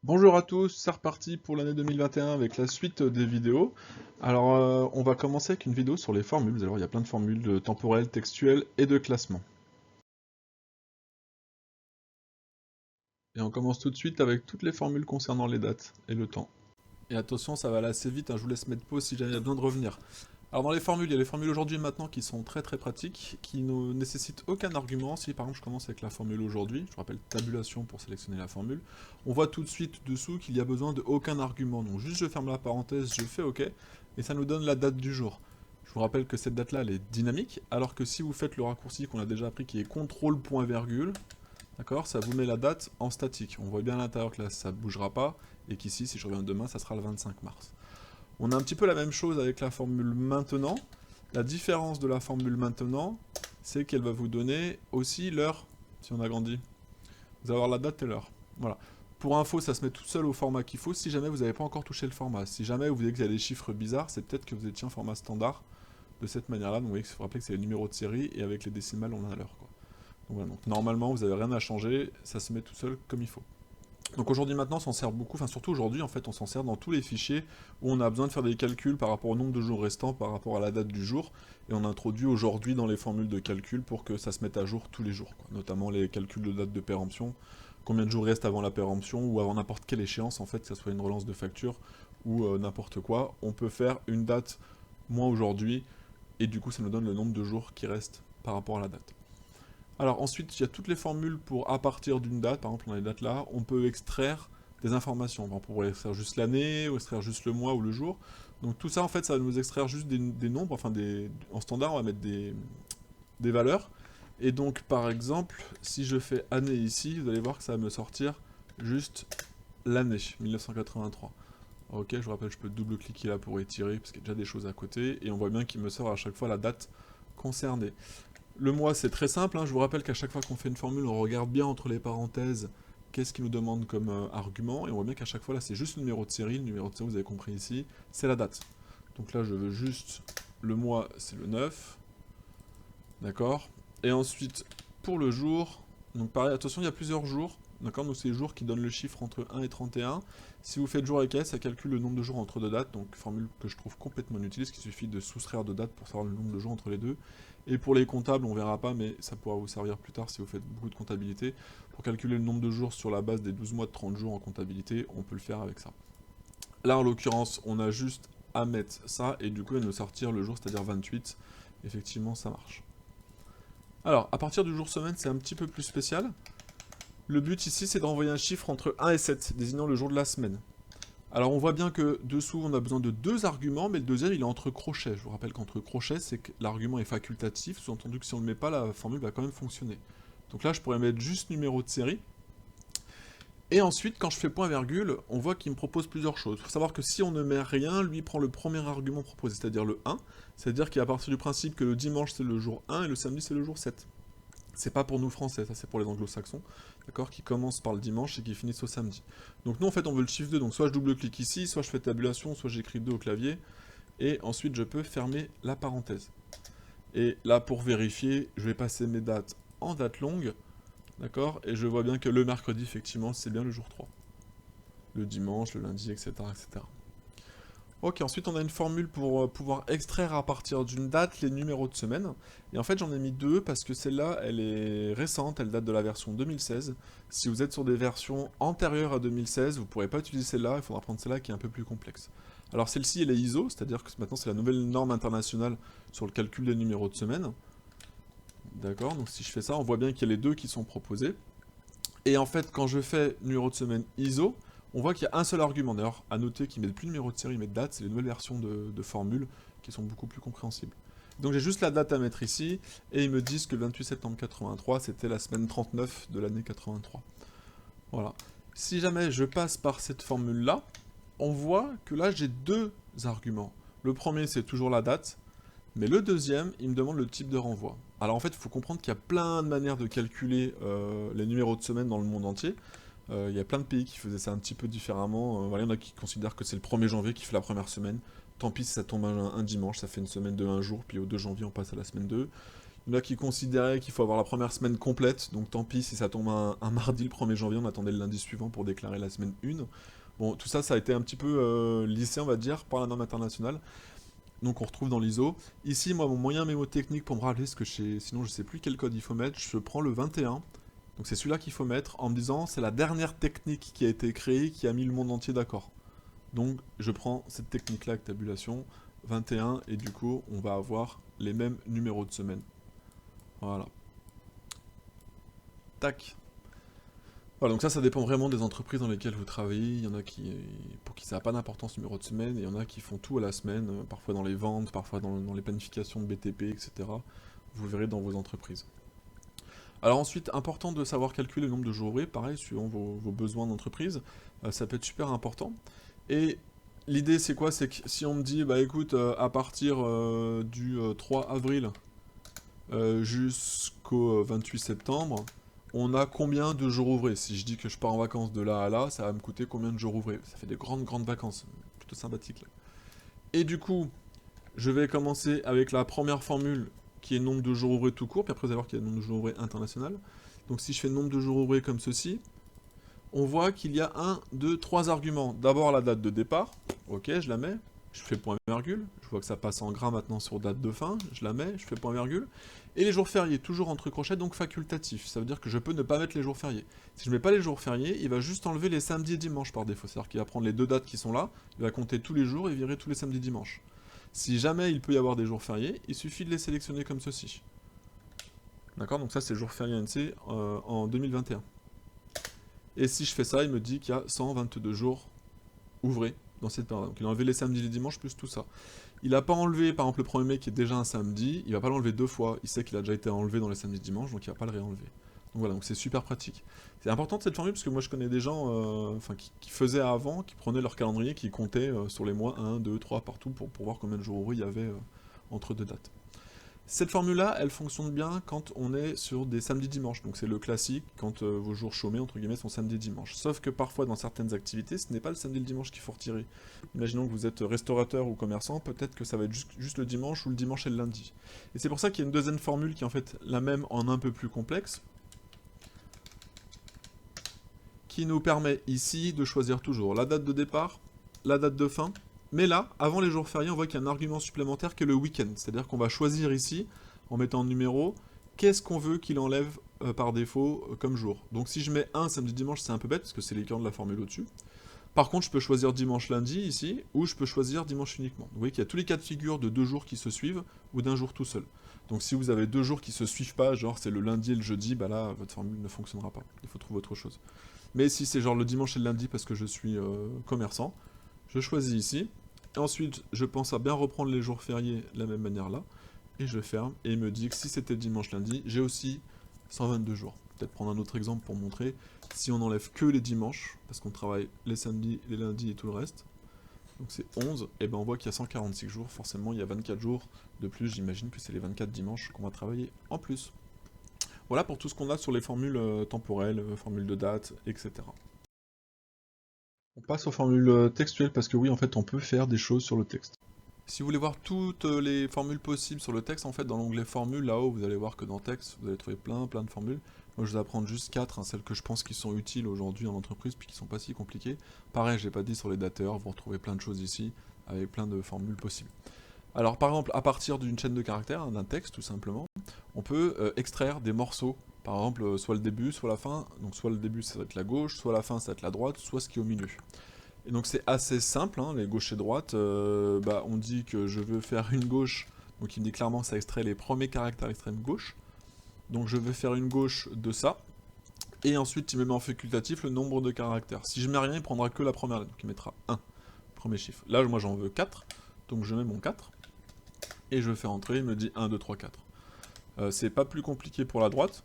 Bonjour à tous, c'est reparti pour l'année 2021 avec la suite des vidéos. Alors, on va commencer avec une vidéo sur les formules. Vous allez voir, il y a plein de formules de temporel, textuel et de classement. Et on commence tout de suite avec toutes les formules concernant les dates et le temps. Et attention, ça va aller assez vite, hein, je vous laisse mettre pause si jamais il y a besoin de revenir. Alors dans les formules, il y a les formules aujourd'hui et maintenant qui sont très très pratiques, qui ne nécessitent aucun argument. Si par exemple je commence avec la formule aujourd'hui, je rappelle tabulation pour sélectionner la formule, on voit tout de suite dessous qu'il y a besoin de aucun argument. Donc juste je ferme la parenthèse, je fais OK, et ça nous donne la date du jour. Je vous rappelle que cette date-là, elle est dynamique, alors que si vous faites le raccourci qu'on a déjà appris qui est CTRL point virgule, d'accord, ça vous met la date en statique. On voit bien à l'intérieur que là ça ne bougera pas, et qu'ici, si je reviens demain, ça sera le 25 mars. On a un petit peu la même chose avec la formule maintenant. La différence de la formule maintenant, c'est qu'elle va vous donner aussi l'heure, si on agrandit. Vous allez avoir la date et l'heure. Voilà. Pour info, ça se met tout seul au format qu'il faut si jamais vous n'avez pas encore touché le format. Si jamais vous voyez qu'il y a des chiffres bizarres, c'est peut-être que vous étiez en format standard de cette manière-là. Donc vous voyez qu'il faut rappeler que c'est le numéro de série et avec les décimales, on a l'heure. Donc, voilà. Donc normalement, vous n'avez rien à changer, ça se met tout seul comme il faut. Donc aujourd'hui maintenant on s'en sert beaucoup, enfin surtout aujourd'hui en fait on s'en sert dans tous les fichiers où on a besoin de faire des calculs par rapport au nombre de jours restants, par rapport à la date du jour, et on introduit aujourd'hui dans les formules de calcul pour que ça se mette à jour tous les jours, quoi. Notamment les calculs de date de péremption, combien de jours restent avant la péremption ou avant n'importe quelle échéance en fait, que ce soit une relance de facture ou n'importe quoi, on peut faire une date moins aujourd'hui et du coup ça nous donne le nombre de jours qui restent par rapport à la date. Alors ensuite, il y a toutes les formules pour à partir d'une date, par exemple dans les dates là, on peut extraire des informations. On pourrait extraire juste l'année, ou extraire juste le mois ou le jour. Donc tout ça en fait, ça va nous extraire juste des nombres, enfin en standard on va mettre des valeurs. Et donc par exemple, si je fais année ici, vous allez voir que ça va me sortir juste l'année, 1983. Ok, je vous rappelle, je peux double-cliquer là pour étirer, parce qu'il y a déjà des choses à côté, et on voit bien qu'il me sort à chaque fois la date concernée. Le mois, c'est très simple, hein. Je vous rappelle qu'à chaque fois qu'on fait une formule, on regarde bien entre les parenthèses qu'est-ce qu'il nous demande comme argument, et on voit bien qu'à chaque fois, là, c'est juste le numéro de série. Le numéro de série, vous avez compris ici, c'est la date. Donc là, je veux juste le mois, c'est le 9, d'accord. Et ensuite, pour le jour, donc pareil, attention, il y a plusieurs jours, d'accord. Donc c'est les jours qui donnent le chiffre entre 1 et 31. Si vous faites jour avec S, ça calcule le nombre de jours entre deux dates, donc formule que je trouve complètement inutile, parce qu'il suffit de soustraire deux dates pour savoir le nombre de jours entre les deux. Et pour les comptables, on verra pas, mais ça pourra vous servir plus tard si vous faites beaucoup de comptabilité. Pour calculer le nombre de jours sur la base des 12 mois de 30 jours en comptabilité, on peut le faire avec ça. Là, en l'occurrence, on a juste à mettre ça, et du coup, il va nous sortir le jour, c'est-à-dire 28. Effectivement, ça marche. Alors, à partir du jour semaine, c'est un petit peu plus spécial. Le but ici, c'est de renvoyer un chiffre entre 1 et 7, désignant le jour de la semaine. Alors on voit bien que dessous on a besoin de deux arguments, mais le deuxième il est entre crochets. Je vous rappelle qu'entre crochets c'est que l'argument est facultatif, sous-entendu que si on ne le met pas, la formule va quand même fonctionner. Donc là je pourrais mettre juste numéro de série. Et ensuite quand je fais point virgule, on voit qu'il me propose plusieurs choses. Il faut savoir que si on ne met rien, lui prend le premier argument proposé, c'est-à-dire le 1. C'est-à-dire qu'il est à partir du principe que le dimanche c'est le jour 1 et le samedi c'est le jour 7. C'est pas pour nous français, ça c'est pour les anglo-saxons, d'accord, qui commencent par le dimanche et qui finissent au samedi. Donc nous en fait on veut le chiffre 2, donc soit je double-clique ici, soit je fais tabulation, soit j'écris 2 au clavier, et ensuite je peux fermer la parenthèse. Et là pour vérifier, je vais passer mes dates en date longue, d'accord, et je vois bien que le mercredi effectivement c'est bien le jour 3. Le dimanche, le lundi, etc. etc. Ok, ensuite on a une formule pour pouvoir extraire à partir d'une date les numéros de semaine. Et en fait j'en ai mis deux parce que celle-là elle est récente, elle date de la version 2016. Si vous êtes sur des versions antérieures à 2016, vous ne pourrez pas utiliser celle-là, il faudra prendre celle-là qui est un peu plus complexe. Alors celle-ci elle est ISO, c'est-à-dire que maintenant c'est la nouvelle norme internationale sur le calcul des numéros de semaine. D'accord, donc si je fais ça, on voit bien qu'il y a les deux qui sont proposés. Et en fait quand je fais numéro de semaine ISO, on voit qu'il y a un seul argument. D'ailleurs, à noter qu'ils mettent plus de numéro de série, ils mettent date. C'est les nouvelles versions de formules qui sont beaucoup plus compréhensibles. Donc j'ai juste la date à mettre ici, et ils me disent que le 28 septembre 83, c'était la semaine 39 de l'année 83. Voilà. Si jamais je passe par cette formule-là, on voit que là j'ai deux arguments. Le premier, c'est toujours la date, mais le deuxième, il me demande le type de renvoi. Alors en fait, il faut comprendre qu'il y a plein de manières de calculer les numéros de semaine dans le monde entier. Il y a plein de pays qui faisaient ça un petit peu différemment. Voilà, il y en a qui considèrent que c'est le 1er janvier qui fait la première semaine. Tant pis si ça tombe un dimanche, ça fait une semaine de un jour, puis au 2 janvier on passe à la semaine 2. Il y en a qui considéraient qu'il faut avoir la première semaine complète, donc tant pis si ça tombe un mardi le 1er janvier, on attendait le lundi suivant pour déclarer la semaine 1. Bon, tout ça, ça a été un petit peu lissé, on va dire, par la norme internationale. Donc on retrouve dans l'ISO. Ici, moi, mon moyen mémotechnique pour me rappeler, ce que sinon je sais plus quel code il faut mettre, je prends le 21. Donc c'est celui-là qu'il faut mettre en me disant c'est la dernière technique qui a été créée qui a mis le monde entier d'accord. Donc je prends cette technique-là avec tabulation 21 et du coup on va avoir les mêmes numéros de semaine. Voilà. Tac. Voilà, donc ça dépend vraiment des entreprises dans lesquelles vous travaillez. Il y en a pour qui ça n'a pas d'importance numéro de semaine, et il y en a qui font tout à la semaine, parfois dans les ventes, parfois dans les planifications de BTP, etc. Vous verrez dans vos entreprises. Alors ensuite, important de savoir calculer le nombre de jours ouvrés, pareil, suivant vos besoins d'entreprise, ça peut être super important. Et l'idée c'est quoi? C'est que si on me dit, bah écoute, à partir du 3 avril jusqu'au 28 septembre, on a combien de jours ouvrés? Si je dis que je pars en vacances de là à là, ça va me coûter combien de jours ouvrés? Ça fait des grandes vacances, plutôt sympathiques là. Et du coup, je vais commencer avec la première formule qui est le nombre de jours ouvrés tout court, puis après vous allez voir qu'il y a le nombre de jours ouvrés international. Donc si je fais le nombre de jours ouvrés comme ceci, on voit qu'il y a 1, 2, 3 arguments. D'abord la date de départ, ok, je la mets, je fais point virgule, je vois que ça passe en gras maintenant sur date de fin, je la mets, je fais point virgule, et les jours fériés, toujours entre crochets, donc facultatif, ça veut dire que je peux ne pas mettre les jours fériés. Si je mets pas les jours fériés, il va juste enlever les samedis et dimanches par défaut, c'est-à-dire qu'il va prendre les deux dates qui sont là, il va compter tous les jours et virer tous les samedis et dimanches. Si jamais il peut y avoir des jours fériés, il suffit de les sélectionner comme ceci. D'accord, donc ça c'est jours fériés ANC en 2021. Et si je fais ça, il me dit qu'il y a 122 jours ouvrés dans cette période. Donc il a enlevé les samedis et les dimanches plus tout ça. Il n'a pas enlevé, par exemple, le 1er mai qui est déjà un samedi, il va pas l'enlever deux fois. Il sait qu'il a déjà été enlevé dans les samedis et dimanches, donc il va pas le réenlever. Donc voilà, donc c'est super pratique. C'est important cette formule parce que moi je connais des gens qui faisaient avant, qui prenaient leur calendrier, qui comptaient sur les mois 1, 2, 3 partout pour voir combien de jours ouvrés il y avait entre deux dates. Cette formule-là, elle fonctionne bien quand on est sur des samedis-dimanches. Donc c'est le classique, quand vos jours chômés, entre guillemets, sont samedi-dimanche. Sauf que parfois, dans certaines activités, ce n'est pas le samedi et le dimanche qu'il faut retirer. Imaginons que vous êtes restaurateur ou commerçant, peut-être que ça va être juste le dimanche ou le dimanche et le lundi. Et c'est pour ça qu'il y a une deuxième formule qui est en fait la même en un peu plus complexe, qui nous permet ici de choisir toujours la date de départ, la date de fin. Mais là, avant les jours fériés, on voit qu'il y a un argument supplémentaire qui est le week-end. C'est-à-dire qu'on va choisir ici, en mettant un numéro, qu'est-ce qu'on veut qu'il enlève par défaut comme jour. Donc si je mets 1 samedi-dimanche, c'est un peu bête, parce que c'est l'équivalent de la formule au-dessus. Par contre, je peux choisir dimanche-lundi ici, ou je peux choisir dimanche uniquement. Vous voyez qu'il y a tous les cas de figure de 2 jours qui se suivent, ou d'un jour tout seul. Donc si vous avez 2 jours qui se suivent pas, genre c'est le lundi et le jeudi, bah là, votre formule ne fonctionnera pas. Il faut trouver autre chose. Mais si c'est genre le dimanche et le lundi parce que je suis commerçant, je choisis ici. Et ensuite, je pense à bien reprendre les jours fériés de la même manière là. Et je ferme. Et il me dit que si c'était dimanche lundi, j'ai aussi 122 jours. Peut-être prendre un autre exemple pour montrer. Si on enlève que les dimanches, parce qu'on travaille les samedis, les lundis et tout le reste, donc c'est 11, et ben on voit qu'il y a 146 jours. Forcément, il y a 24 jours de plus. J'imagine que c'est les 24 dimanches qu'on va travailler en plus. Voilà pour tout ce qu'on a sur les formules temporelles, formules de date, etc. On passe aux formules textuelles parce que oui, en fait, on peut faire des choses sur le texte. Si vous voulez voir toutes les formules possibles sur le texte, en fait, dans l'onglet formules, là-haut, vous allez voir que dans texte, vous allez trouver plein de formules. Moi, je vais apprendre juste 4, celles que je pense qui sont utiles aujourd'hui en entreprise, puis qui sont pas si compliquées. Pareil, j'ai pas dit sur les dateurs, vous retrouvez plein de choses ici, avec plein de formules possibles. Alors, par exemple, à partir d'une chaîne de caractères, d'un texte, tout simplement, on peut extraire des morceaux. Par exemple, soit le début, soit la fin. Donc, soit le début, ça va être la gauche, soit la fin, ça va être la droite, soit ce qui est au milieu. Et donc c'est assez simple, hein, les gauches et droites. On dit que je veux faire une gauche, donc il me dit clairement que ça extrait les premiers caractères extrême gauche. Donc je vais faire une gauche de ça. Et ensuite il me met en facultatif le nombre de caractères. Si je mets rien, il prendra que la première lettre, donc il mettra 1, premier chiffre. Là moi j'en veux 4, donc je mets mon 4. Et je fais entrer, il me dit 1, 2, 3, 4. C'est pas plus compliqué pour la droite.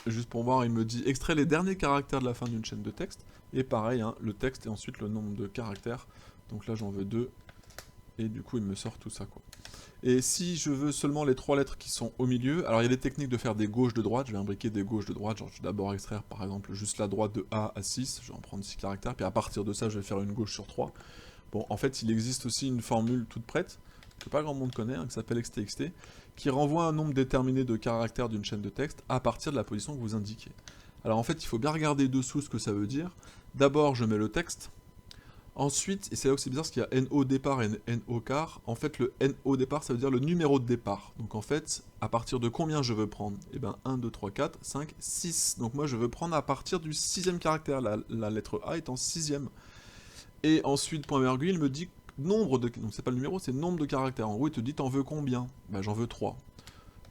Juste pour voir, il me dit extrait les derniers caractères de la fin d'une chaîne de texte. Et pareil, hein, le texte et ensuite le nombre de caractères. Donc là j'en veux 2. Et du coup il me sort tout ça quoi. Et si je veux seulement les 3 lettres qui sont au milieu, alors il y a des techniques de faire des gauches de droite. Je vais imbriquer des gauches de droite. Genre je vais d'abord extraire par exemple juste la droite de A à 6. Je vais en prendre 6 caractères. Puis à partir de ça je vais faire une gauche sur 3. Bon en fait il existe aussi une formule toute prête. que pas grand monde connaît, qui s'appelle xtxt, qui renvoie un nombre déterminé de caractères d'une chaîne de texte à partir de la position que vous indiquez. Alors en fait, il faut bien regarder dessous ce que ça veut dire. D'abord, je mets le texte. Ensuite, et c'est là où c'est bizarre, parce qu'il y a NO départ et NO quart. En fait, le NO départ, ça veut dire le numéro de départ. Donc en fait, à partir de combien je veux prendre? Eh bien, 1, 2, 3, 4, 5, 6. Donc moi, je veux prendre à partir du 6e caractère. La lettre A est en 6e. Et ensuite, point virgule, il me dit nombre de... Donc c'est pas le numéro, c'est nombre de caractères. En gros, il te dit, t'en veux combien? Ben, j'en veux 3.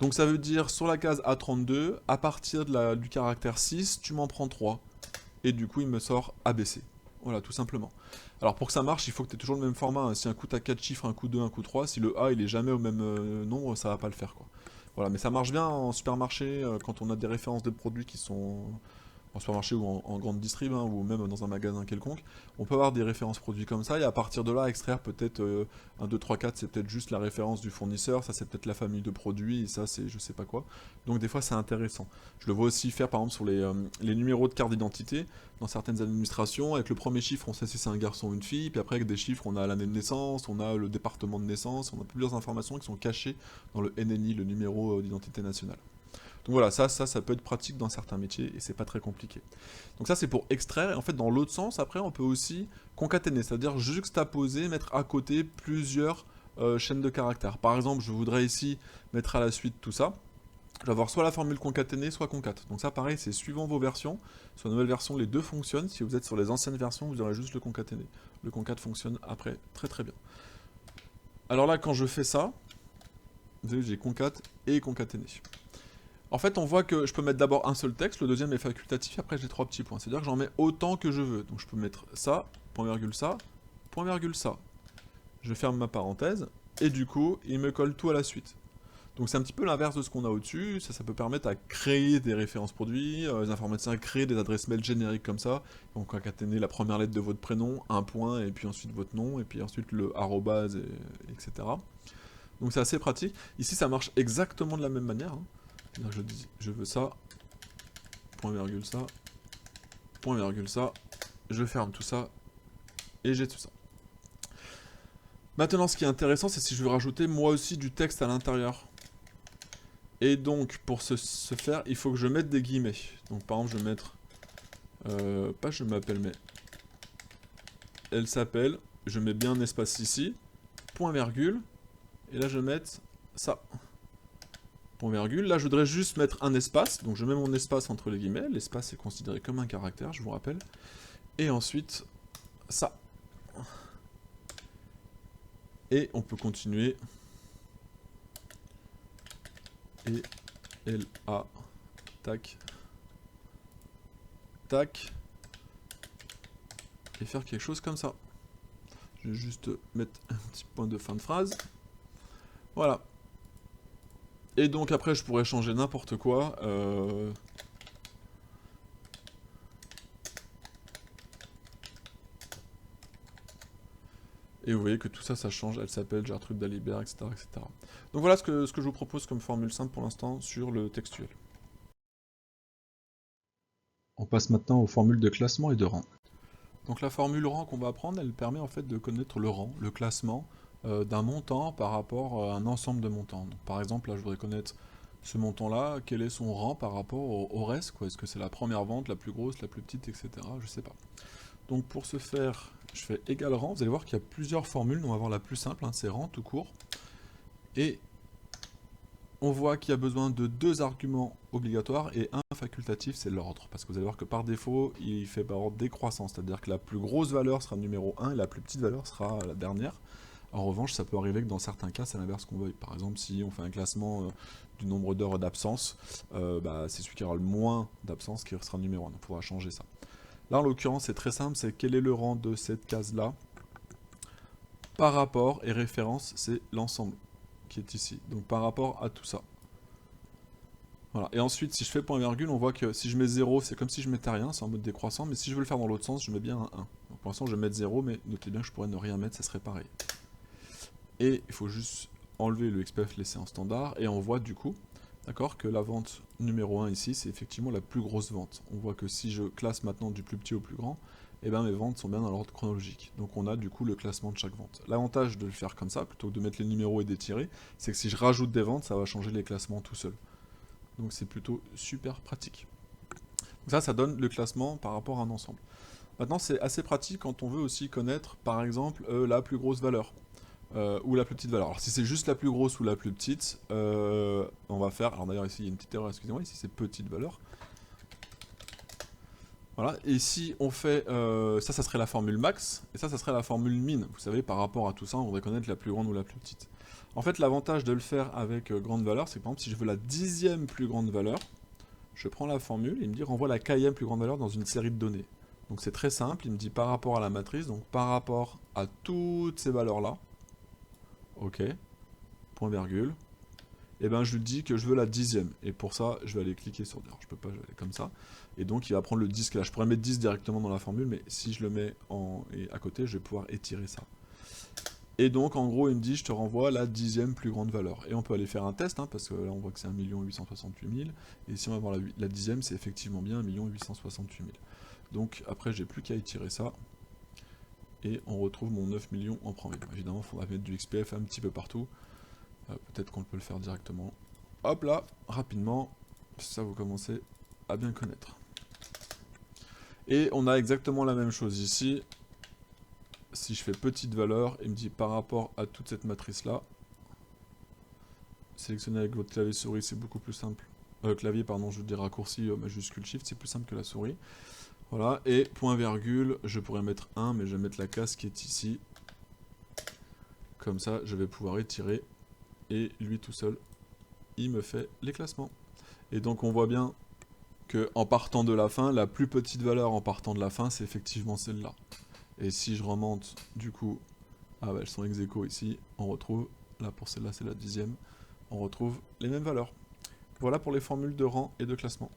Donc ça veut dire, sur la case A32, à partir du caractère 6, tu m'en prends 3. Et du coup, il me sort ABC. Voilà, tout simplement. Alors pour que ça marche, il faut que tu aies toujours le même format. Hein. Si un coup tu as 4 chiffres, un coup 2, un coup 3, si le A il est jamais au même nombre, ça va pas le faire, quoi. Voilà, mais ça marche bien en supermarché quand on a des références de produits qui sont en supermarché ou en grande distrib, hein, ou même dans un magasin quelconque. On peut avoir des références produits comme ça, et à partir de là, extraire peut-être 1, 2, 3, 4, c'est peut-être juste la référence du fournisseur, ça c'est peut-être la famille de produits, et ça c'est je sais pas quoi. Donc des fois c'est intéressant. Je le vois aussi faire par exemple sur les numéros de carte d'identité, dans certaines administrations, avec le premier chiffre on sait si c'est un garçon ou une fille, puis après avec des chiffres on a l'année de naissance, on a le département de naissance, on a plusieurs informations qui sont cachées dans le NNI, le numéro d'identité nationale. Donc voilà, ça peut être pratique dans certains métiers et c'est pas très compliqué. Donc ça c'est pour extraire, et en fait dans l'autre sens, après on peut aussi concaténer, c'est-à-dire juxtaposer, mettre à côté plusieurs chaînes de caractères. Par exemple, je voudrais ici mettre à la suite tout ça. Je vais avoir soit la formule concaténée, soit concat. Donc ça pareil, c'est suivant vos versions. Sur la nouvelle version, les deux fonctionnent. Si vous êtes sur les anciennes versions, vous aurez juste le concaténé. Le concat fonctionne après très très bien. Alors là, quand je fais ça, vous voyez, j'ai concat et concaténé. En fait, on voit que je peux mettre d'abord un seul texte, le deuxième est facultatif, après j'ai 3 petits points. C'est-à-dire que j'en mets autant que je veux. Donc je peux mettre ça, point virgule ça, point virgule ça. Je ferme ma parenthèse, et du coup, il me colle tout à la suite. Donc c'est un petit peu l'inverse de ce qu'on a au-dessus, ça peut permettre à créer des références produits, les informaticiens créent des adresses mail génériques comme ça, donc concaténer la première lettre de votre prénom, un point, et puis ensuite votre nom, et puis ensuite le arrobase, etc. Donc c'est assez pratique. Ici ça marche exactement de la même manière. Hein. Je dis, je veux ça, point virgule ça, point virgule ça, je ferme tout ça, et j'ai tout ça. Maintenant, ce qui est intéressant, c'est si je veux rajouter moi aussi du texte à l'intérieur. Et donc, pour ce faire, il faut que je mette des guillemets. Donc, par exemple, je vais mettre... pas je m'appelle, mais... Elle s'appelle. Je mets bien un espace ici. Point virgule. Et là, je vais mettre ça. Point virgule. Là, je voudrais juste mettre un espace. Donc, je mets mon espace entre les guillemets. L'espace est considéré comme un caractère, je vous rappelle. Et ensuite, ça. Et on peut continuer. Et L-A, tac, tac, et faire quelque chose comme ça. Je vais juste mettre un petit point de fin de phrase. Voilà. Et donc après, je pourrais changer n'importe quoi. Et vous voyez que tout ça, ça change. Elle s'appelle Gertrude Dalibert, etc., etc. Donc voilà ce que je vous propose comme formule simple pour l'instant sur le textuel. On passe maintenant aux formules de classement et de rang. Donc la formule rang qu'on va apprendre, elle permet en fait de connaître le rang, le classement d'un montant par rapport à un ensemble de montants. Donc, par exemple, là je voudrais connaître ce montant-là, quel est son rang par rapport au reste, quoi. Est-ce que c'est la première vente, la plus grosse, la plus petite, etc. Je sais pas. Donc pour ce faire, je fais égal rang. Vous allez voir qu'il y a plusieurs formules. On va voir la plus simple, hein, c'est rang tout court. Et on voit qu'il y a besoin de 2 arguments obligatoires et un facultatif, c'est l'ordre. Parce que vous allez voir que par défaut, il fait par ordre décroissant. C'est-à-dire que la plus grosse valeur sera le numéro 1 et la plus petite valeur sera la dernière. En revanche, ça peut arriver que dans certains cas, c'est l'inverse qu'on veuille. Par exemple, si on fait un classement du nombre d'heures d'absence, c'est celui qui aura le moins d'absence qui sera le numéro 1. Donc il faudra changer ça. Là, en l'occurrence, c'est très simple, c'est quel est le rang de cette case-là par rapport, et référence, c'est l'ensemble qui est ici. Donc par rapport à tout ça. Voilà. Et ensuite, si je fais point virgule, on voit que si je mets 0, c'est comme si je mettais rien, c'est en mode décroissant, mais si je veux le faire dans l'autre sens, je mets bien un 1. Donc pour l'instant, je vais mettre 0, mais notez bien que je pourrais ne rien mettre, ça serait pareil. Et il faut juste enlever le XPF laissé en standard, et on voit du coup, d'accord, que la vente numéro 1 ici, c'est effectivement la plus grosse vente. On voit que si je classe maintenant du plus petit au plus grand, et ben mes ventes sont bien dans l'ordre chronologique. Donc on a du coup le classement de chaque vente. L'avantage de le faire comme ça, plutôt que de mettre les numéros et d'étirer, c'est que si je rajoute des ventes, ça va changer les classements tout seul. Donc c'est plutôt super pratique. Donc ça donne le classement par rapport à un ensemble. Maintenant, c'est assez pratique quand on veut aussi connaître, par exemple, la plus grosse valeur. Ou la plus petite valeur. Alors si c'est juste la plus grosse ou la plus petite, on va faire... Alors d'ailleurs ici il y a une petite erreur, excusez-moi, ici c'est petite valeur. Voilà, et si on fait... ça serait la formule max, et ça serait la formule min. Vous savez, par rapport à tout ça, on voudrait connaître la plus grande ou la plus petite. En fait, l'avantage de le faire avec grande valeur, c'est que par exemple, si je veux la 10e plus grande valeur, je prends la formule, et il me dit renvoie la k-e plus grande valeur dans une série de données. Donc c'est très simple, il me dit par rapport à la matrice, donc par rapport à toutes ces valeurs-là, ok, point virgule, et ben je lui dis que je veux la 10e, et pour ça, je vais aller cliquer sur... Alors je peux pas, je vais aller comme ça, et donc il va prendre le 10 là. Je pourrais mettre 10 directement dans la formule, mais si je le mets à côté, je vais pouvoir étirer ça. Et donc en gros il me dit je te renvoie la 10e plus grande valeur. Et on peut aller faire un test, hein, parce que là on voit que c'est 1 868 000, et si on va voir la 10e, c'est effectivement bien 1 868 000. Donc après j'ai plus qu'à étirer ça, et on retrouve mon 9 millions en premier. Évidemment il faudra mettre du XPF un petit peu partout, peut-être qu'on peut le faire directement. Hop là, rapidement, ça vous commencez à bien connaître. Et on a exactement la même chose ici. Si je fais petite valeur, il me dit par rapport à toute cette matrice là, sélectionner avec votre clavier souris c'est beaucoup plus simple. Clavier pardon, je veux dire raccourci majuscule shift, c'est plus simple que la souris. Voilà, et point virgule, je pourrais mettre 1, mais je vais mettre la case qui est ici. Comme ça, je vais pouvoir étirer, et lui tout seul, il me fait les classements. Et donc on voit bien que en partant de la fin, la plus petite valeur en partant de la fin, c'est effectivement celle-là. Et si je remonte, du coup, ah bah elles sont ex aequo ici, on retrouve, là pour celle-là c'est la 10e, on retrouve les mêmes valeurs. Voilà pour les formules de rang et de classement.